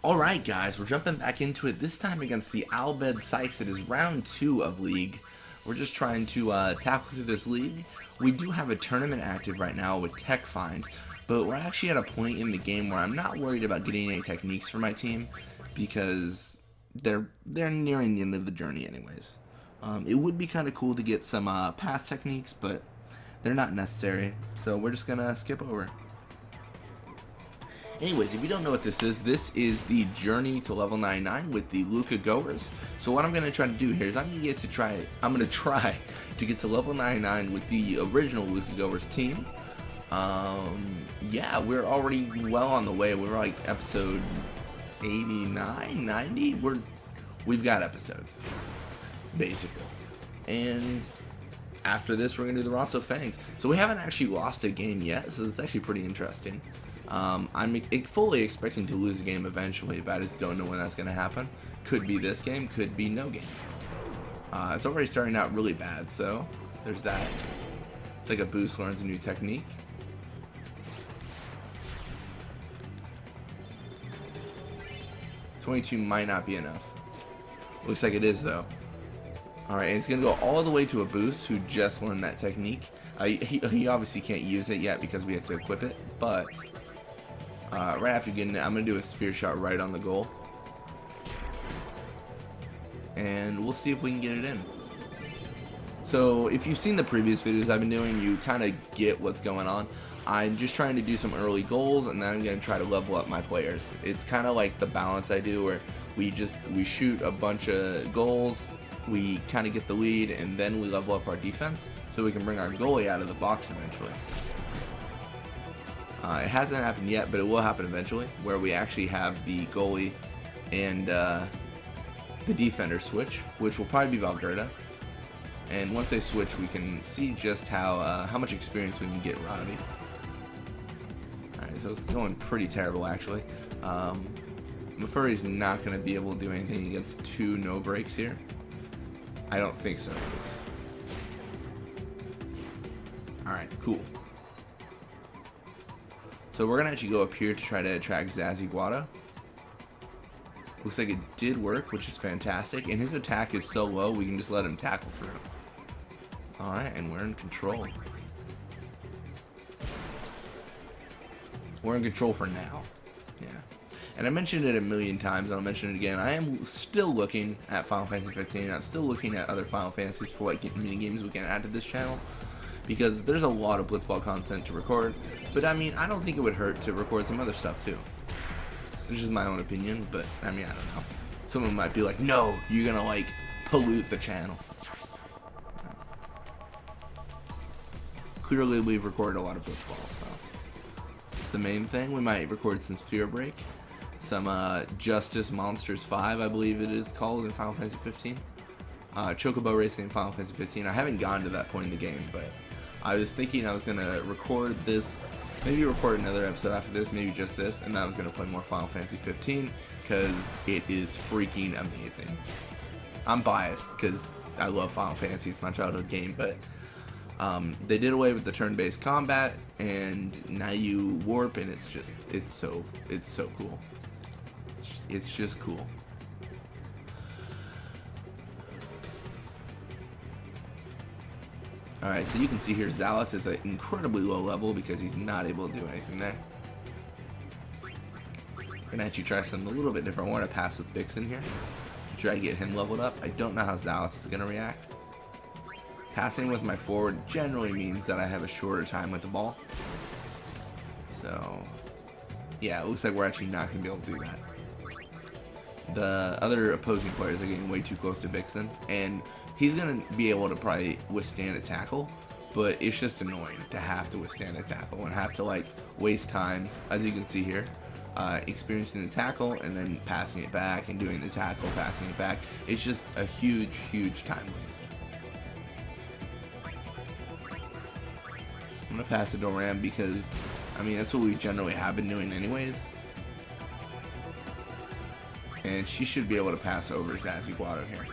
Alright guys, we're jumping back into it, this time against the Bhed Psychs. It is round 2 of League. We're just trying to tackle through this league. We do have a tournament active right now with Tech Find, but we're actually at a point in the game where I'm not worried about getting any techniques for my team, because they're nearing the end of the journey anyways. It would be kind of cool to get some pass techniques, but they're not necessary, so we're just gonna skip over it. Anyways, if you don't know what this is the journey to level 99 with the Luca Goers. So what I'm going to try to do here is I'm going to try to get to level 99 with the original Luca Goers team. Yeah, we're already well on the way. We're like episode 89, 90. We've got episodes, basically. And after this, we're going to do the Ronso Fangs. So we haven't actually lost a game yet, so it's actually pretty interesting. I'm fully expecting to lose a game eventually, but I just don't know when that's going to happen. Could be this game, could be no game. It's already starting out really bad, so there's that. It's like a boost learns a new technique. $22 might not be enough. Looks like it is, though. Alright, and it's going to go all the way to a boost who just learned that technique. He obviously can't use it yet because we have to equip it, but right after getting it, I'm going to do a sphere shot right on the goal. And we'll see if we can get it in. So if you've seen the previous videos I've been doing, you kind of get what's going on. I'm just trying to do some early goals, and then I'm going to try to level up my players. It's kind of like the balance I do, where we shoot a bunch of goals, we kind of get the lead, and then we level up our defense so we can bring our goalie out of the box eventually. It hasn't happened yet, but it will happen eventually, where we actually have the goalie and the defender switch, which will probably be Valgerda. And once they switch, we can see just how much experience we can get Roddy. Alright, so it's going pretty terrible actually. Mafuri's not going to be able to do anything against 2 no breaks here. I don't think so, at least. Alright, cool. So we're going to actually go up here to try to attract Zazzy Guada. Looks like it did work, which is fantastic. And his attack is so low, we can just let him tackle through. Alright, and we're in control. We're in control for now. Yeah. And I mentioned it a million times, and I'll mention it again. I am still looking at Final Fantasy 15. I'm still looking at other Final Fantasies for what mini games we can add to this channel, because there's a lot of Blitzball content to record. But I mean, I don't think it would hurt to record some other stuff too. It's just my own opinion, but I mean, I don't know. Someone might be like, no, you're gonna like pollute the channel. Clearly, we've recorded a lot of Blitzball, so it's the main thing. We might record some Sphere Break, some Justice Monsters 5, I believe it is called in Final Fantasy 15. Chocobo Racing in Final Fantasy 15. I haven't gotten to that point in the game, but I was thinking I was going to record this, maybe record another episode after this, maybe just this, and then I was going to play more Final Fantasy 15, because it is freaking amazing. I'm biased, because I love Final Fantasy, it's my childhood game, but they did away with the turn-based combat, and now you warp, and it's so cool. It's just cool. Alright, so you can see here Zalats is an incredibly low level because he's not able to do anything there. We're gonna actually try something a little bit different. I want to pass with Bixen here. Try to get him leveled up. I don't know how Zalats is gonna react. Passing with my forward generally means that I have a shorter time with the ball. So, yeah, it looks like we're actually not gonna be able to do that. The other opposing players are getting way too close to Bixen, and he's going to be able to probably withstand a tackle, but it's just annoying to have to withstand a tackle and have to like waste time, as you can see here, experiencing the tackle and then passing it back and doing the tackle, passing it back. It's just a huge time waste. I'm going to pass it to Ram because, I mean, that's what we generally have been doing anyways. And she should be able to pass over Zazzy Guado here.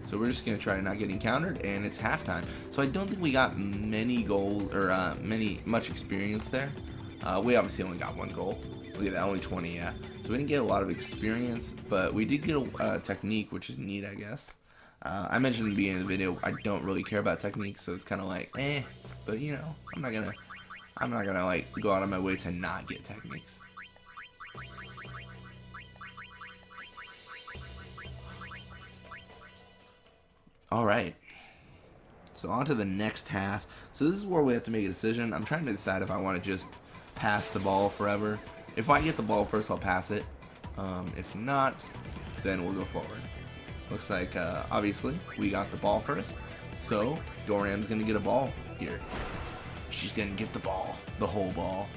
So we're just going to try to not get encountered, and it's halftime. So I don't think we got many goals, or much experience there. We obviously only got 1 goal. Look at that, only 20, yeah. So we didn't get a lot of experience, but we did get a technique, which is neat, I guess. I mentioned in the beginning of the video, I don't really care about techniques, so it's kind of like, but you know, I'm not gonna like go out of my way to not get techniques. Alright, so on to the next half. So this is where we have to make a decision. I'm trying to decide if I want to just pass the ball forever. If I get the ball first, I'll pass it. If not, then we'll go forward. Looks like, obviously, we got the ball first. So, Doram's going to get a ball here. She's going to get the ball, the whole ball.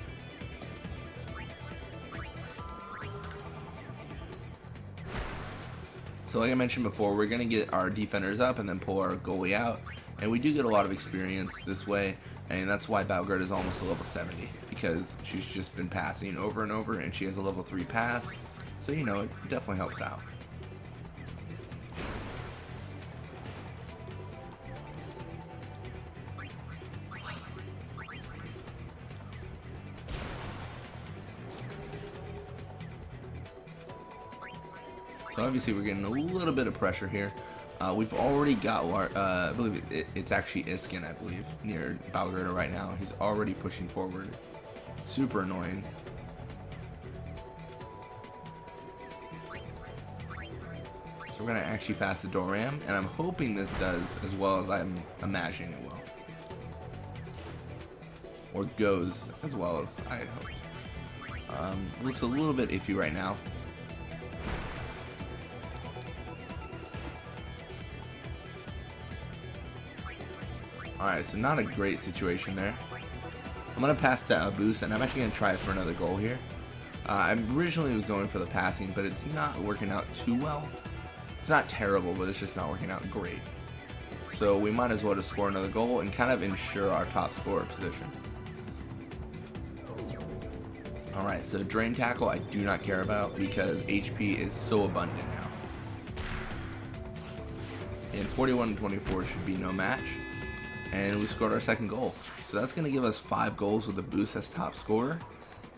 So like I mentioned before, we're going to get our defenders up and then pull our goalie out. And we do get a lot of experience this way. And that's why Balgard is almost a level 70. Because she's just been passing over and over, and she has a level 3 pass. So, you know, it definitely helps out. So obviously we're getting a little bit of pressure here. We've already got, I believe it's actually Iskin, I believe, near Balgard right now. He's already pushing forward. Super annoying. So we're going to actually pass the Doram, and I'm hoping this does as well as I'm imagining it will. Or goes as well as I had hoped. Looks a little bit iffy right now. Alright, so not a great situation there. I'm going to pass to Abus, and I'm actually going to try for another goal here. I originally was going for the passing, but it's not working out too well. It's not terrible, but it's just not working out great. So we might as well just score another goal and kind of ensure our top scorer position. Alright, so drain tackle I do not care about because HP is so abundant now. And 41-24 should be no match. And we scored our second goal. So that's going to give us 5 goals with a boost as top scorer.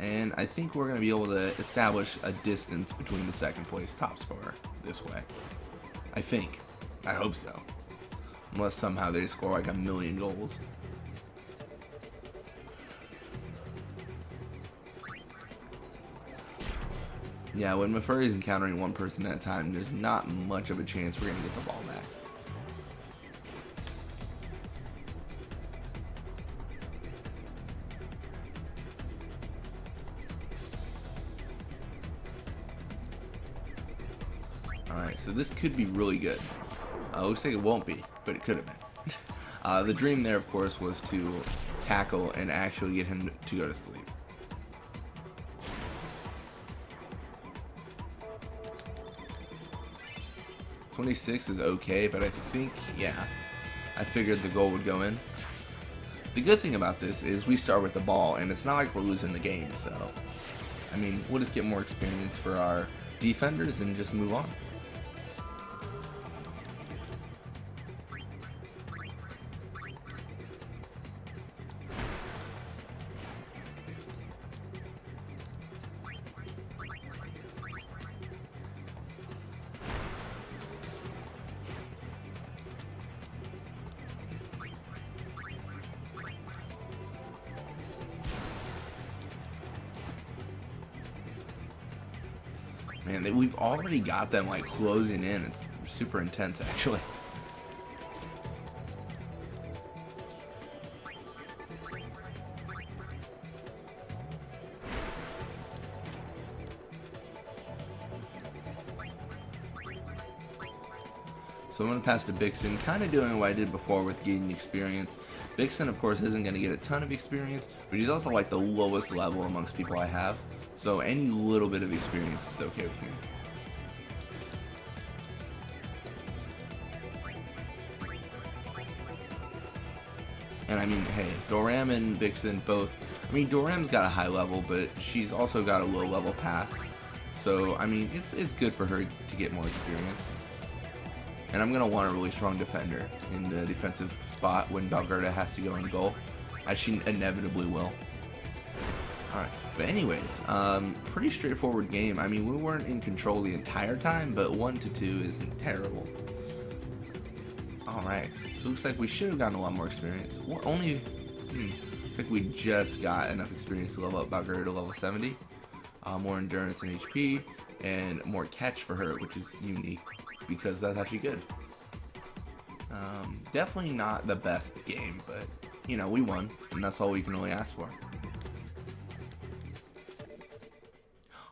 And I think we're going to be able to establish a distance between the second place top scorer this way. I think. I hope so. Unless somehow they score like 1,000,000 goals. Yeah, when Mafuri is encountering one person at a time, there's not much of a chance we're going to get the ball back. Alright, so this could be really good. Looks like it won't be, but it could have been. The dream there, of course, was to tackle and actually get him to go to sleep. .26 is okay, but I think, yeah, I figured the goal would go in. The good thing about this is we start with the ball, and it's not like we're losing the game, so, I mean, we'll just get more experience for our defenders and just move on. Man, we've already got them like closing in. It's super intense, actually. So I'm going to pass to Bixen, kind of doing what I did before with gaining experience. Bixen, of course, isn't going to get a ton of experience, but he's also like the lowest level amongst people I have. So any little bit of experience is okay with me. And I mean, hey, Doram and Bixen both, I mean, Doram's got a high level, but she's also got a low level pass. So, I mean, it's good for her to get more experience. And I'm going to want a really strong defender in the defensive spot when Valgerda has to go in goal, as she inevitably will. Alright, but anyways, pretty straightforward game. I mean, we weren't in control the entire time, but 1-2 isn't terrible. Alright, so it looks like we should have gotten a lot more experience. Looks like we just got enough experience to level up Valgerda to level 70. More endurance and HP, and more catch for her, which is unique, because that's actually good. Definitely not the best game, but, you know, we won, and that's all we can really ask for.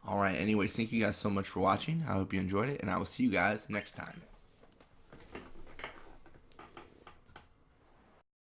Alright, anyways, thank you guys so much for watching. I hope you enjoyed it, and I will see you guys next time.